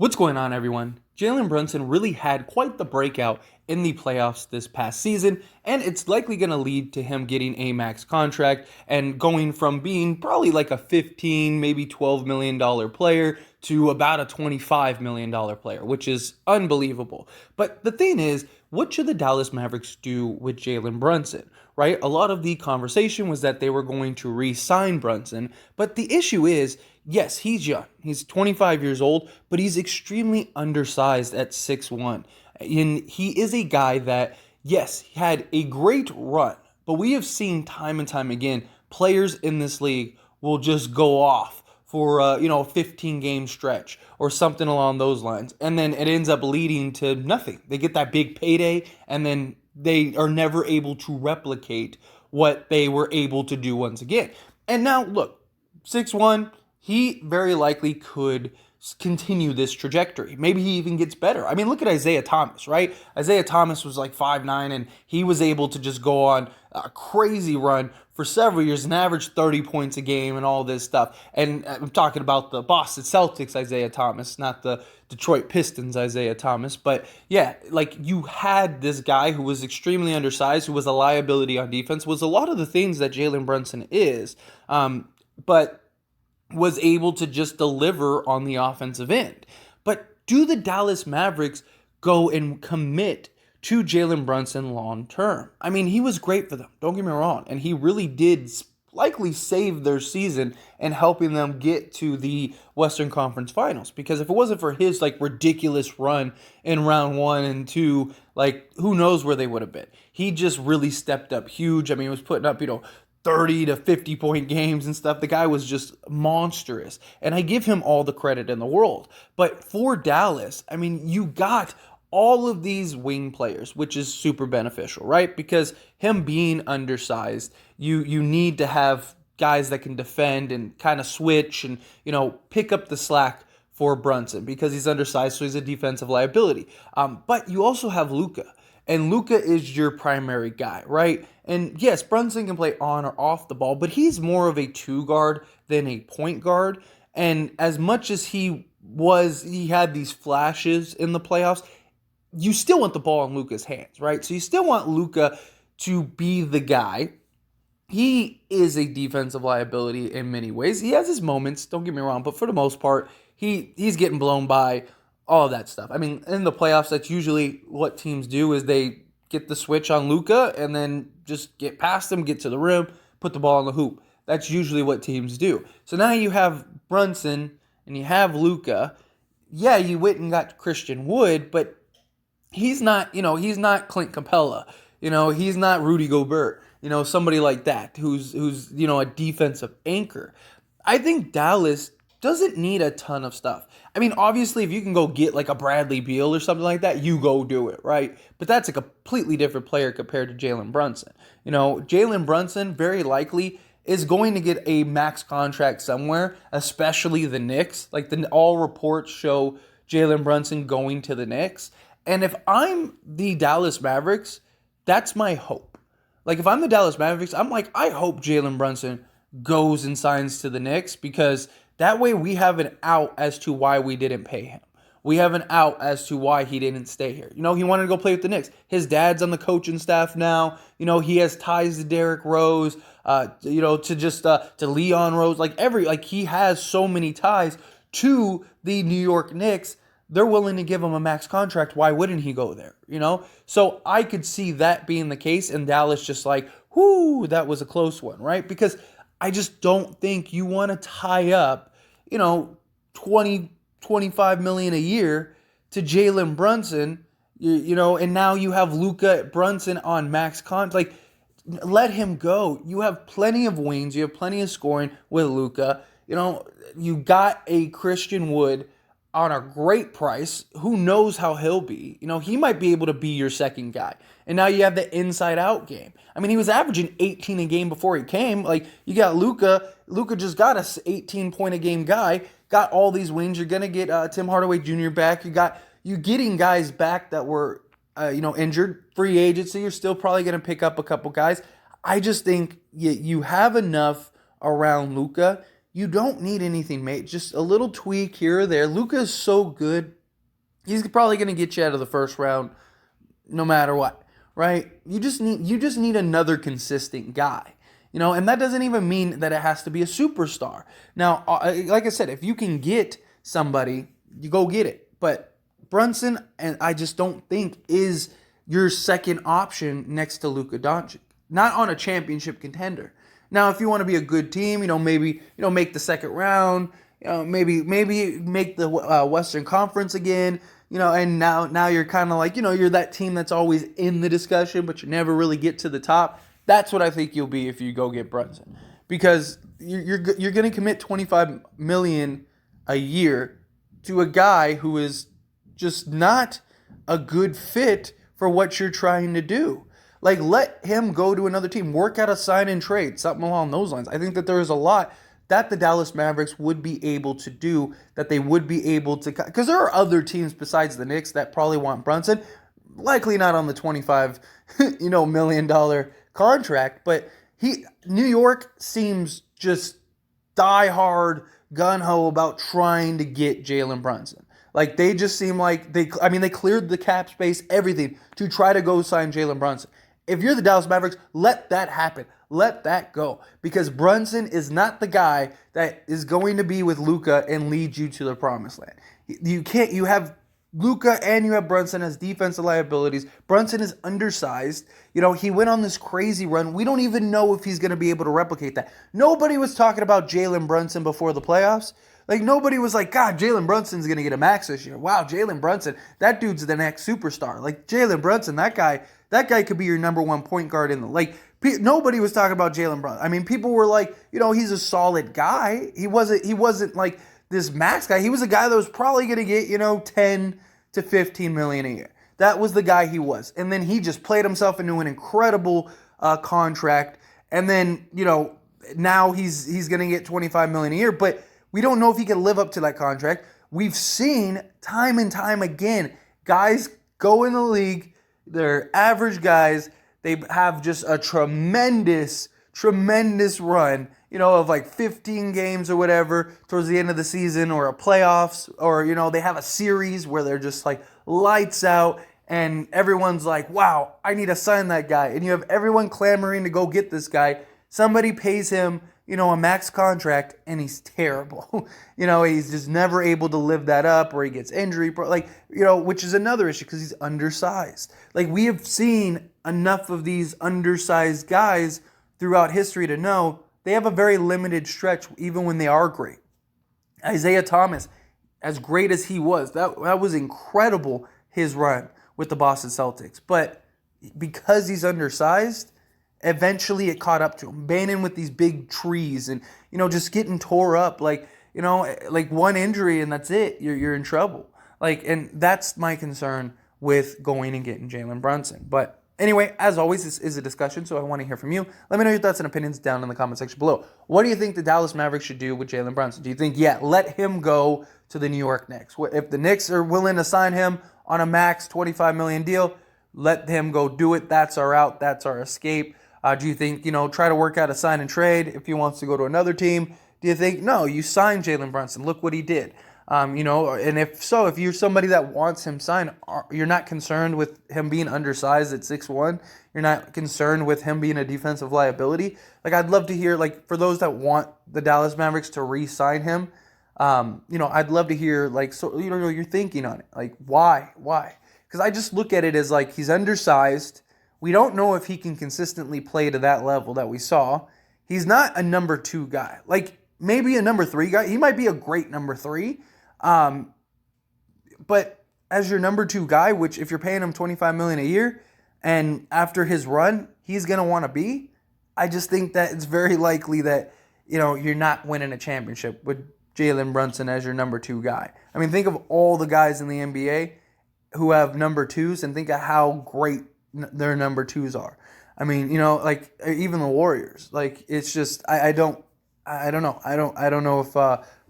What's going on, everyone? Jalen Brunson really had quite the breakout in the playoffs this past season, and it's likely going to lead to him getting a max contract and going from being probably like a 15, maybe $12 million player to about a $25 million player, which is unbelievable. But the thing is, what should the Dallas Mavericks do with Jalen Brunson? Right? A lot of the conversation was that they were going to re-sign Brunson, but the issue is, yes, he's young. He's 25 years old, but he's extremely undersized at 6'1". And he is a guy that, yes, had a great run, but we have seen time and time again, players in this league will just go off for a 15 game stretch or something along those lines, and then it ends up leading to nothing. They get that big payday, and then they are never able to replicate what they were able to do once again. And now look, 6'1", he very likely could continue this trajectory. Maybe he even gets better. I mean, look at Isaiah Thomas, right? Isaiah Thomas was like 5'9", and he was able to just go on a crazy run for several years and average 30 points a game and all this stuff. And I'm talking about the Boston Celtics Isaiah Thomas, not the Detroit Pistons Isaiah Thomas. But yeah, like you had this guy who was extremely undersized, who was a liability on defense, was a lot of the things that Jalen Brunson is. But was able to just deliver on the offensive end. But do the Dallas Mavericks go and commit to Jalen Brunson long term? I mean, he was great for them, don't get me wrong, and he really did likely save their season and helping them get to the Western Conference Finals, because if it wasn't for his like ridiculous run in round 1 and 2, like who knows where they would have been. He just really stepped up huge. I mean, he was putting up, 30 to 50 point games and stuff. The guy was just monstrous. And I give him all the credit in the world. But for Dallas, I mean, you got all of these wing players, which is super beneficial, right? Because him being undersized, you need to have guys that can defend and kind of switch and, pick up the slack for Brunson because he's undersized, so he's a defensive liability. But you also have Luka. And Luka is your primary guy, right? And yes, Brunson can play on or off the ball, but he's more of a two guard than a point guard. And as much as he had these flashes in the playoffs, you still want the ball in Luka's hands, right? So you still want Luka to be the guy. He is a defensive liability in many ways. He has his moments, don't get me wrong, but for the most part, he's getting blown by all of that stuff. I mean, in the playoffs, that's usually what teams do is they get the switch on Luka and then just get past him, get to the rim, put the ball in the hoop. That's usually what teams do. So now you have Brunson and you have Luka. Yeah, you went and got Christian Wood, but he's not Clint Capella. He's not Rudy Gobert. Somebody like that who's a defensive anchor. I think Dallas doesn't need a ton of stuff. I mean, obviously, if you can go get like a Bradley Beal or something like that, you go do it, right? But that's a completely different player compared to Jalen Brunson. Jalen Brunson very likely is going to get a max contract somewhere, especially the Knicks. Like all reports show Jalen Brunson going to the Knicks. And if I'm the Dallas Mavericks, that's my hope. Like if I'm the Dallas Mavericks, I'm like, I hope Jalen Brunson goes and signs to the Knicks because that way we have an out as to why we didn't pay him. We have an out as to why he didn't stay here. He wanted to go play with the Knicks. His dad's on the coaching staff now. He has ties to Derrick Rose, to Leon Rose. He has so many ties to the New York Knicks. They're willing to give him a max contract. Why wouldn't he go there? So I could see that being the case, and Dallas just like, whoo, that was a close one, right? Because I just don't think you want to tie up, 20, 25 million a year to Jalen Brunson, and now you have Luka Brunson on max contract. Let him go. You have plenty of wings. You have plenty of scoring with Luka. You got a Christian Wood on a great price. Who knows how he'll be? He might be able to be your second guy. And now you have the inside-out game. I mean, he was averaging 18 a game before he came. You got Luka. Luka just got a 18-point-a-game guy. Got all these wings. You're going to get Tim Hardaway Jr. back. You getting guys back that were, injured. Free agency. You're still probably going to pick up a couple guys. I just think you have enough around Luka you don't need anything made. Just a little tweak here or there. Luka is so good. He's probably going to get you out of the first round no matter what, right? You just need another consistent guy. And that doesn't even mean that it has to be a superstar. Now, like I said, if you can get somebody, you go get it. But Brunson, and I just don't think is your second option next to Luka Doncic. Not on a championship contender. Now, if you want to be a good team, maybe make the second round, maybe make the Western Conference again, and now you're kind of like, you're that team that's always in the discussion, but you never really get to the top. That's what I think you'll be if you go get Brunson, because you're going to commit $25 million a year to a guy who is just not a good fit for what you're trying to do. Like, let him go to another team, work out a sign and trade, something along those lines. I think that there is a lot that the Dallas Mavericks would be able to do, that they would be able to, because there are other teams besides the Knicks that probably want Brunson, likely not on the $25 million contract, but New York seems just die-hard, gun-ho about trying to get Jalen Brunson. Like, they just seem like they cleared the cap space, everything, to try to go sign Jalen Brunson. If you're the Dallas Mavericks, let that happen. Let that go. Because Brunson is not the guy that is going to be with Luka and lead you to the promised land. You have Luka and you have Brunson as defensive liabilities. Brunson is undersized. He went on this crazy run. We don't even know if he's going to be able to replicate that. Nobody was talking about Jalen Brunson before the playoffs. Like, nobody was like, God, Jalen Brunson's going to get a max this year. Wow, Jalen Brunson, that dude's the next superstar. Like, Jalen Brunson, that guy could be your number one point guard in the league. Nobody was talking about Jalen Brunson. I mean, people were like, he's a solid guy. He wasn't like this max guy. He was a guy that was probably going to get, 10 to 15 million a year. That was the guy he was. And then he just played himself into an incredible contract. And then, now he's going to get 25 million a year, but we don't know if he can live up to that contract. We've seen time and time again, guys go in the league, they're average guys, they have just a tremendous run, of like 15 games or whatever towards the end of the season, or a playoffs, or, they have a series where they're just like lights out and everyone's like, wow, I need to sign that guy. And you have everyone clamoring to go get this guy. Somebody pays him, a max contract, and he's terrible. He's just never able to live that up, or he gets injury, which is another issue because he's undersized. Like, we have seen enough of these undersized guys throughout history to know they have a very limited stretch, even when they are great. Isaiah Thomas, as great as he was, that was incredible, his run with the Boston Celtics. But because he's undersized, eventually it caught up to him. Bannon with these big trees and, just getting tore up. Like one injury and that's it. You're in trouble. And that's my concern with going and getting Jalen Brunson. But anyway, as always, this is a discussion, so I want to hear from you. Let me know your thoughts and opinions down in the comment section below. What do you think the Dallas Mavericks should do with Jalen Brunson? Do you think, let him go to the New York Knicks? If the Knicks are willing to sign him on a max $25 million deal, let him go do it. That's our out. That's our escape. Do you think, try to work out a sign and trade if he wants to go to another team? Do you think, no, you signed Jalen Brunson. Look what he did. And if so, if you're somebody that wants him signed, you're not concerned with him being undersized at 6'1". You're not concerned with him being a defensive liability. I'd love to hear, for those that want the Dallas Mavericks to re-sign him, I'd love to hear, your thinking on it. Why? Because I just look at it as, he's undersized. We don't know if he can consistently play to that level that we saw. He's not a number 2 guy. Maybe a number 3 guy. He might be a great number 3. But as your number 2 guy, which if you're paying him $25 million a year, and after his run, he's going to want to be, I just think that it's very likely that, you're not winning a championship with Jalen Brunson as your number 2 guy. I mean, think of all the guys in the NBA who have number 2s and think of how great their number 2s are. I mean, even the Warriors. It's just I don't know. I don't know if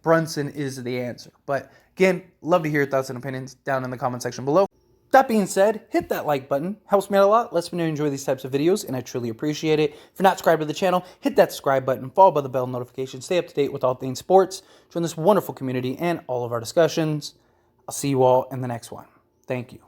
Brunson is the answer. But again, love to hear your thoughts and opinions down in the comment section below. That being said, hit that like button. Helps me out a lot. Lets me know you enjoy these types of videos, and I truly appreciate it. If you're not subscribed to the channel, hit that subscribe button, followed by the bell notification. Stay up to date with all things sports. Join this wonderful community and all of our discussions. I'll see you all in the next one. Thank you.